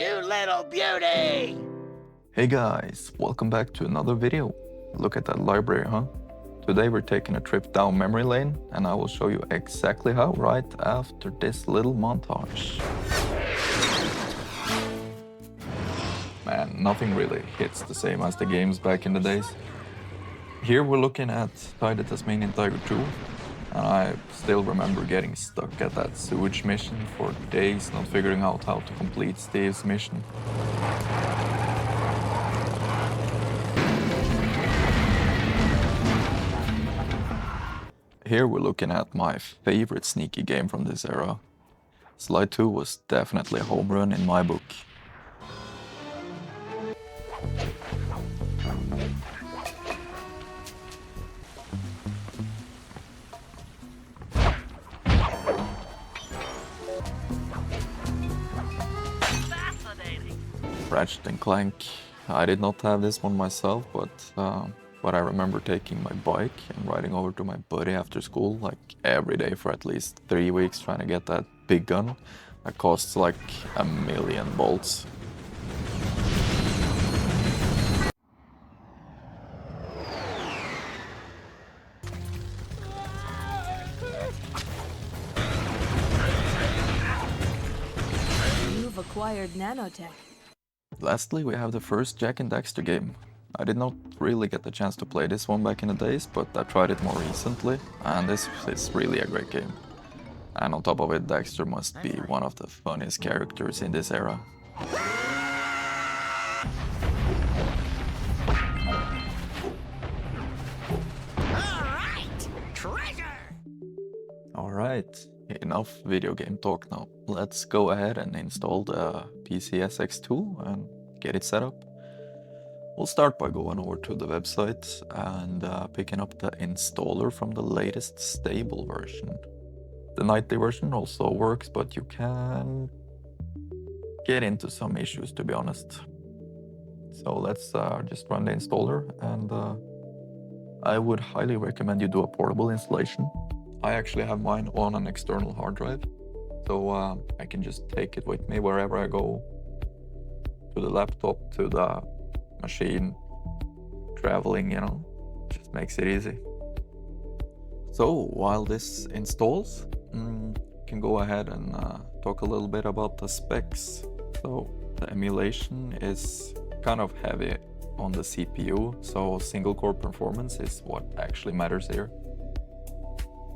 You little beauty! Hey guys, welcome back to another video. Look at that library, huh? Today we're taking a trip down memory lane and I will show you exactly how right after this little montage. Man, nothing really hits the same as the games back in the days. Here we're looking at the Tasmanian Tiger 2, and I still remember getting stuck at that sewage mission for days, not figuring out how to complete Steve's mission. Here we're looking at my favorite sneaky game from this era. Slide 2 was definitely a home run in my book. Ratchet and Clank. I did not have this one myself, but I remember taking my bike and riding over to my buddy after school, like every day for at least 3 weeks, trying to get that big gun that costs like 1,000,000 bolts. You've acquired nanotech. Lastly, we have the first Jak and Daxter game. I did not really get the chance to play this one back in the days, but I tried it more recently, and this is really a great game. And on top of it, Daxter must be one of the funniest characters in this era. Alright! Treasure! Alright, enough video game talk now. Let's go ahead and install the PCSX2 and get it set up. We'll start by going over to the website and picking up the installer from the latest stable version. The nightly version also works, but you can get into some issues, to be honest. So let's just run the installer, and I would highly recommend you do a portable installation. I actually have mine on an external hard drive, so I can just take it with me wherever I go, to the laptop, to the machine, traveling, you know, just makes it easy. So while this installs, you can go ahead and talk a little bit about the specs. So the emulation is kind of heavy on the CPU, so single core performance is what actually matters here.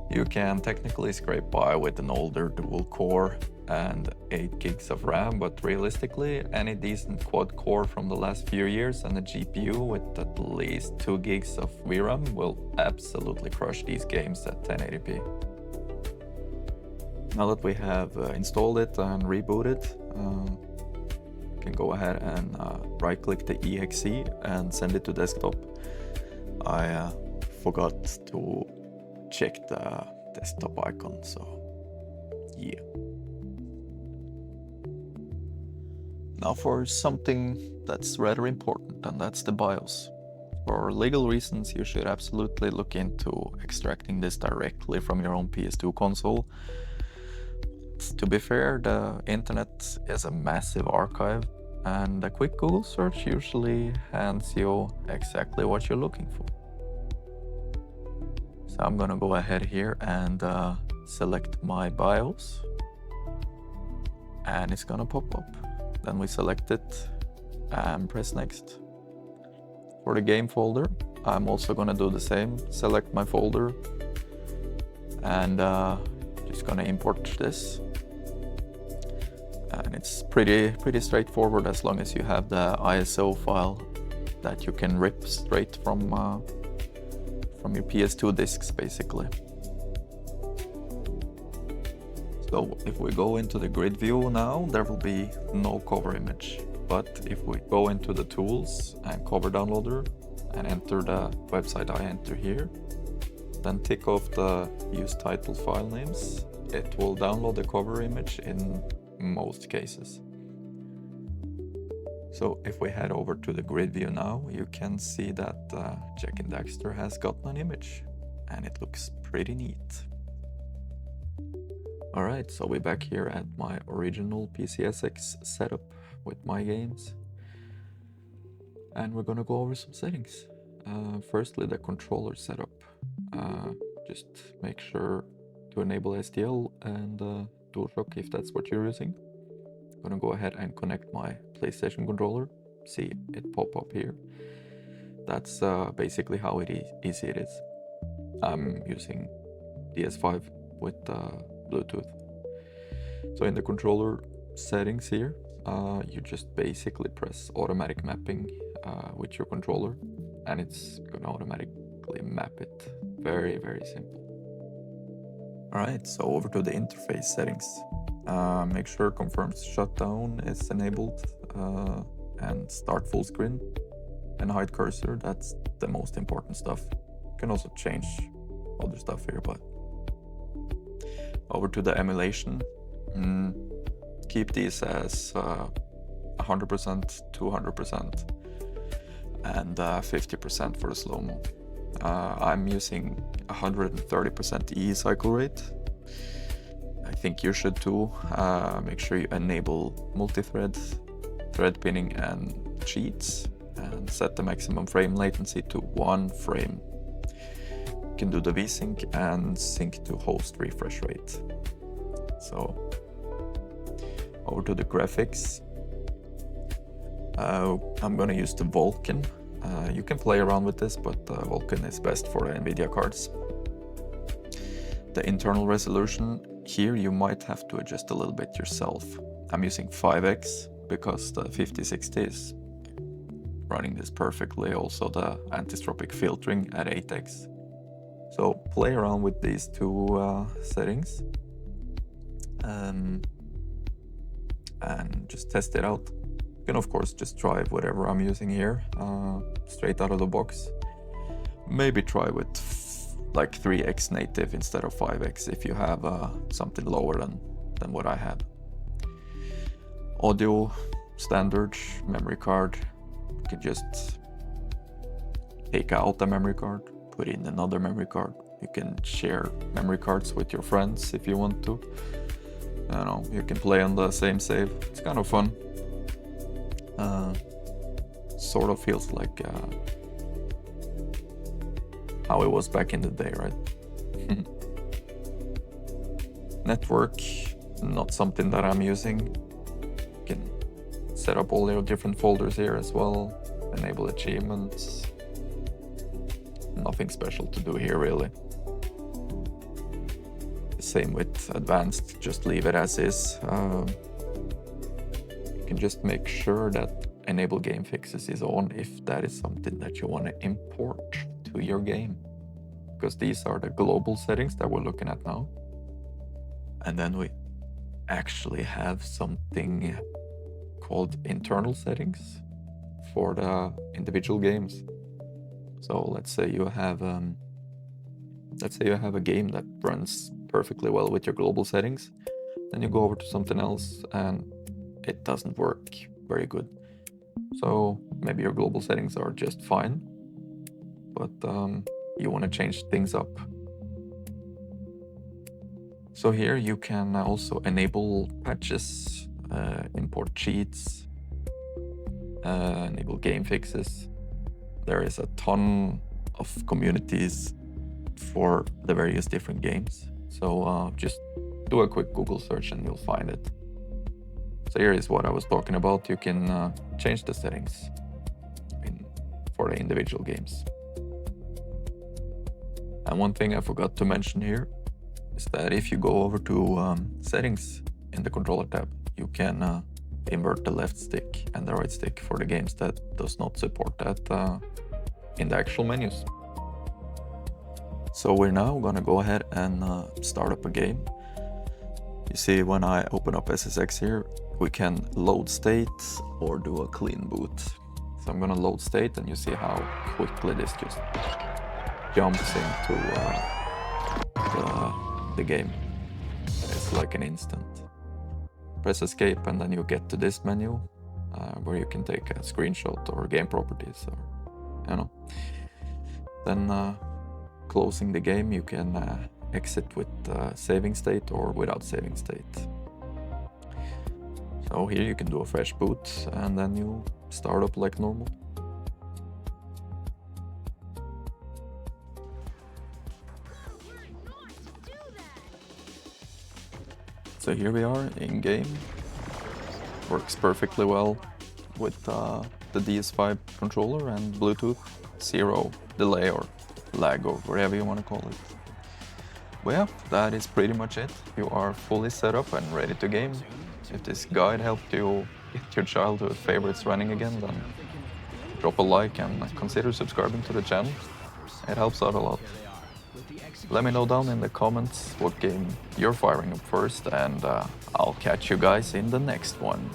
You can technically scrape by with an older dual core and 8 gigs of RAM, but realistically, any decent quad core from the last few years and a GPU with at least 2 gigs of VRAM will absolutely crush these games at 1080p. Now that we have installed it and rebooted, you can go ahead and right-click the exe and send it to desktop. I forgot to check the desktop icon, so yeah. Now for something that's rather important, and that's the BIOS. For legal reasons, you should absolutely look into extracting this directly from your own PS2 console. To be fair, the internet is a massive archive, and a quick Google search usually hands you exactly what you're looking for. So I'm gonna go ahead here and select my BIOS, and it's gonna pop up. Then we select it and press next. For the game folder, I'm also gonna do the same. Select my folder and just gonna import this. And it's pretty straightforward as long as you have the ISO file that you can rip straight from your PS2 discs, basically. So if we go into the grid view now, there will be no cover image. But if we go into the tools and cover downloader and enter the website I enter here, then tick off the use title file names, it will download the cover image in most cases. So if we head over to the grid view now, you can see that Jak and Daxter has gotten an image, and it looks pretty neat. Alright, so we're back here at my original PCSX setup. with my games. And we're gonna go over some settings. Firstly, the controller setup. Just make sure to enable STL and DualShock if that's what you're using. I'm gonna go ahead and connect my PlayStation controller. See it pop up here. That's basically how easy it is. I'm using DS5 with Bluetooth. So in the controller settings here, you just basically press automatic mapping with your controller, and it's gonna automatically map it. Very, very simple. Alright, so over to the interface settings. Make sure confirm shutdown is enabled and start full screen and hide cursor. That's the most important stuff. You can also change other stuff here, but over to the emulation. Keep these as 100%, 200%, and 50% for the slow-mo. I'm using 130% E cycle rate. I think you should too. Make sure you enable multi-thread, thread pinning, and cheats, and set the maximum frame latency to 1 frame. You can do the VSync and sync to host refresh rate. So over to the graphics. I'm gonna use the Vulkan. You can play around with this, but Vulkan is best for the NVIDIA cards. The internal resolution, here you might have to adjust a little bit yourself. I'm using 5x because the 5060 is running this perfectly. Also the anisotropic filtering at 8x. So play around with these two settings and just test it out. You can of course just try whatever I'm using here straight out of the box. Maybe try with like 3x native instead of 5x if you have something lower than what I have. Audio, standard, memory card. You can just take out a memory card, put in another memory card. You can share memory cards with your friends if you want to. I don't know, you can play on the same save. It's kind of fun. Sort of feels like how it was back in the day, right? Network, not something that I'm using. You can set up all your different folders here as well. Enable achievements. Nothing special to do here really. Same with advanced, just leave it as is. You can just make sure that enable game fixes is on if that is something that you want to import to your game. Because these are the global settings that we're looking at now. And then we actually have something called internal settings for the individual games. So let's say you have a game that runs perfectly well with your global settings, then you go over to something else and it doesn't work very good. So maybe your global settings are just fine, but you want to change things up. So here you can also enable patches, import cheats, enable game fixes. There is a ton of communities for the various different games. So just do a quick Google search and you'll find it. So here is what I was talking about. You can change the settings for the individual games. And one thing I forgot to mention here is that if you go over to settings in the controller tab, you can invert the left stick and the right stick for the games that does not support that in the actual menus. So we're now gonna go ahead and start up a game. You see when I open up SSX here, we can load state or do a clean boot. So I'm gonna load state and you see how quickly this just jumps into the game. It's like an instant. Press escape and then you get to this menu where you can take a screenshot or game properties or Then closing the game, you can exit with saving state or without saving state. So here you can do a fresh boot and then you start up like normal. So here we are in game. Works perfectly well with the DS5 controller and Bluetooth, 0 delay or lag or whatever you want to call it. Well, yeah, that is pretty much it. You are fully set up and ready to game. If this guide helped you get your childhood favorites running again, then drop a like and consider subscribing to the channel. It helps out a lot. Let me know down in the comments what game you're firing up first, and I'll catch you guys in the next one.